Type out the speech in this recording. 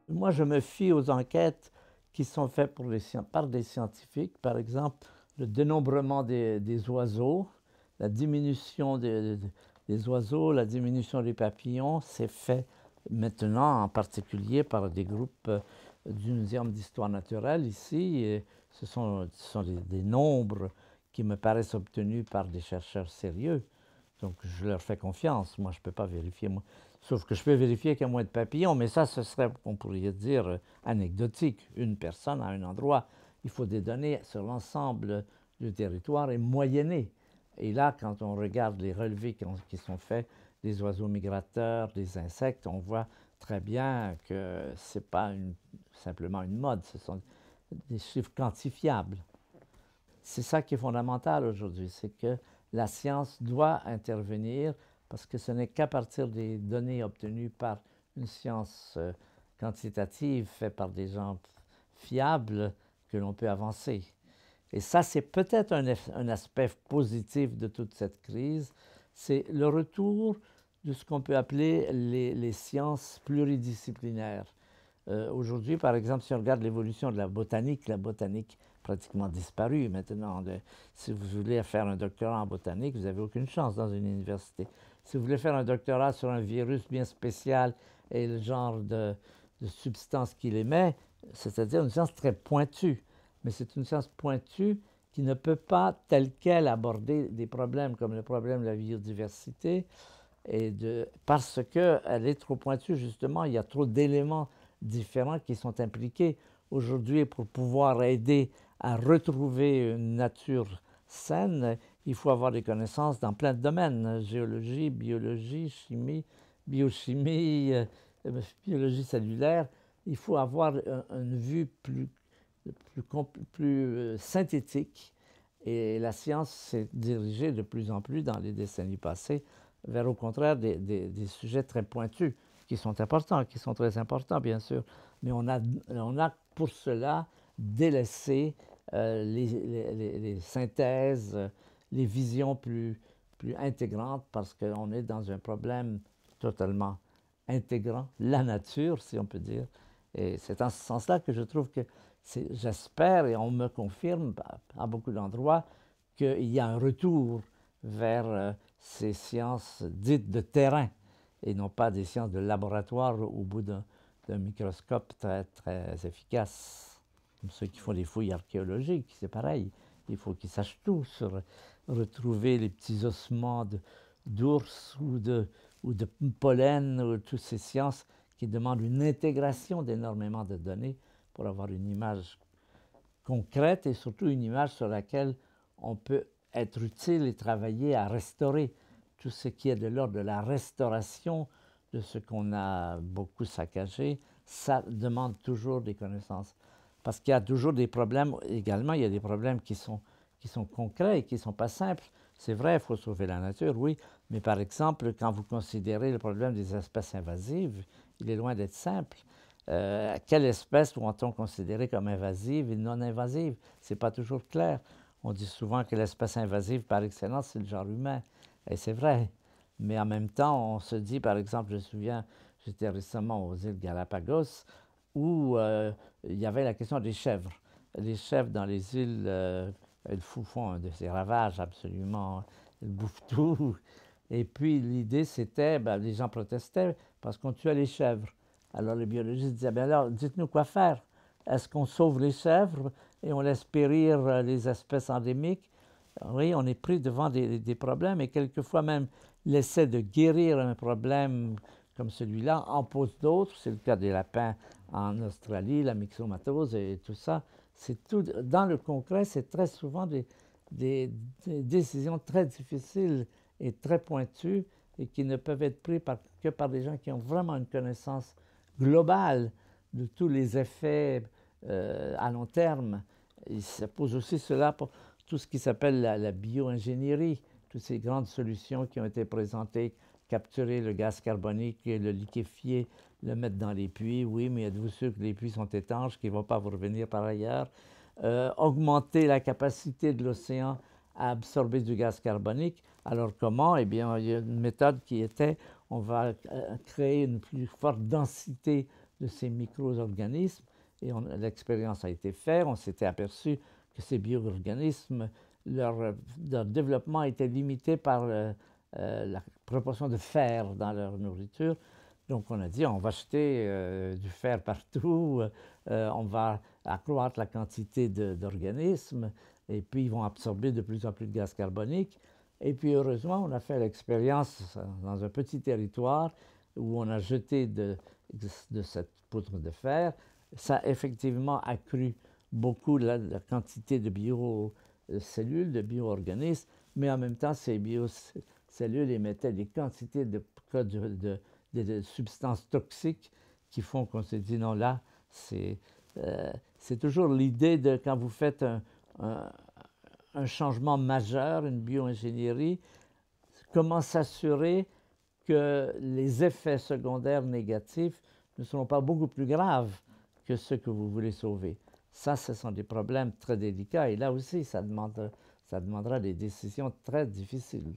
Moi, je me fie aux enquêtes qui sont faites par des scientifiques. Par exemple, le dénombrement des oiseaux, la diminution des oiseaux, la diminution des papillons, c'est fait maintenant en particulier par des groupes du Muséum d'histoire naturelle ici. Et ce sont des nombres qui me paraissent obtenus par des chercheurs sérieux. Donc je leur fais confiance. Moi, je ne peux pas vérifier. Moi. Sauf que je peux vérifier qu'il y a moins de papillons, mais ça, ce serait, on pourrait dire, anecdotique. Une personne à un endroit. Il faut des données sur l'ensemble du territoire et moyenner. Et là, quand on regarde les relevés qui sont faits des oiseaux migrateurs, des insectes, on voit très bien que ce n'est pas simplement une mode, ce sont des chiffres quantifiables. C'est ça qui est fondamental aujourd'hui, c'est que la science doit intervenir parce que ce n'est qu'à partir des données obtenues par une science quantitative faite par des gens fiables que l'on peut avancer. Et ça, c'est peut-être un aspect positif de toute cette crise, c'est le retour de ce qu'on peut appeler les sciences pluridisciplinaires. Aujourd'hui, par exemple, si on regarde l'évolution de la botanique pratiquement disparue maintenant. Si vous voulez faire un doctorat en botanique, vous n'avez aucune chance dans une université. Si vous voulez faire un doctorat sur un virus bien spécial et le genre de substance qu'il émet, c'est-à-dire une science très pointue. Mais c'est une science pointue qui ne peut pas, telle qu'elle, aborder des problèmes comme le problème de la biodiversité, parce qu'elle est trop pointue, justement, il y a trop d'éléments différents qui sont impliqués. Aujourd'hui, pour pouvoir aider à retrouver une nature saine, il faut avoir des connaissances dans plein de domaines, géologie, biologie, chimie, biochimie, biologie cellulaire. Il faut avoir une vue plus synthétique. Et la science s'est dirigée de plus en plus dans les décennies passées vers, au contraire, des sujets très pointus, qui sont importants, qui sont très importants, bien sûr. Mais on a pour cela délaissé les synthèses, les visions plus intégrantes, parce qu'on est dans un problème totalement intégrant la nature, si on peut dire. Et c'est en ce sens-là que je trouve que j'espère, et on me confirme à beaucoup d'endroits, qu'il y a un retour vers ces sciences dites de terrain et non pas des sciences de laboratoire au bout d'un microscope très, très efficace. Comme ceux qui font des fouilles archéologiques, c'est pareil. Il faut qu'ils sachent tout sur retrouver les petits ossements d'ours ou de pollen, ou toutes ces sciences qui demandent une intégration d'énormément de données pour avoir une image concrète et surtout une image sur laquelle on peut être utile et travailler à restaurer tout ce qui est de l'ordre de la restauration de ce qu'on a beaucoup saccagé. Ça demande toujours des connaissances. Parce qu'il y a toujours des problèmes, également, il y a des problèmes qui sont concrets et qui ne sont pas simples. C'est vrai, il faut sauver la nature, oui, mais par exemple, quand vous considérez le problème des espèces invasives, il est loin d'être simple. Quelle espèce doit-on considérer comme invasive et non invasive? Ce n'est pas toujours clair. On dit souvent que l'espèce invasive par excellence, c'est le genre humain. Et c'est vrai. Mais en même temps, on se dit, par exemple, je me souviens, j'étais récemment aux îles Galapagos, où il y avait la question des chèvres. Les chèvres dans les îles, elles font de ces ravages absolument, elles bouffent tout. Et puis l'idée, c'était, les gens protestaient parce qu'on tuait les chèvres. Alors les biologistes disaient, alors dites-nous quoi faire. Est-ce qu'on sauve les chèvres et on laisse périr les espèces endémiques? Oui, on est pris devant des problèmes et quelquefois même l'essai de guérir un problème comme celui-là en pose d'autres. C'est le cas des lapins en Australie, la myxomatose et tout ça. C'est tout, dans le concret, c'est très souvent des décisions très difficiles et très pointues et qui ne peuvent être prises que par des gens qui ont vraiment une connaissance globale de tous les effets à long terme. Et ça pose aussi cela pour tout ce qui s'appelle la bio-ingénierie, toutes ces grandes solutions qui ont été présentées, capturer le gaz carbonique, le liquéfier, le mettre dans les puits. Oui, mais êtes-vous sûr que les puits sont étanches, qu'ils ne vont pas vous revenir par ailleurs? Augmenter la capacité de l'océan à absorber du gaz carbonique. Alors comment? Eh bien, il y a une méthode qui était, on va créer une plus forte densité de ces micro-organismes. Et l'expérience a été faite, on s'était aperçu que ces bio-organismes, leur développement était limité par la proportion de fer dans leur nourriture. Donc on a dit, on va jeter du fer partout, on va accroître la quantité d'organismes, et puis ils vont absorber de plus en plus de gaz carbonique. Et puis heureusement, on a fait l'expérience dans un petit territoire où on a jeté de cette poudre de fer. Ça a effectivement accru beaucoup la quantité de biocellules, de bio-organismes, mais en même temps, ces biocellules émettaient des quantités de substances toxiques qui font qu'on s'est dit non, là, c'est toujours l'idée de quand vous faites un changement majeur, une bio-ingénierie, comment s'assurer que les effets secondaires négatifs ne seront pas beaucoup plus graves que ceux que vous voulez sauver. Ça, ce sont des problèmes très délicats et là aussi, ça demandera des décisions très difficiles.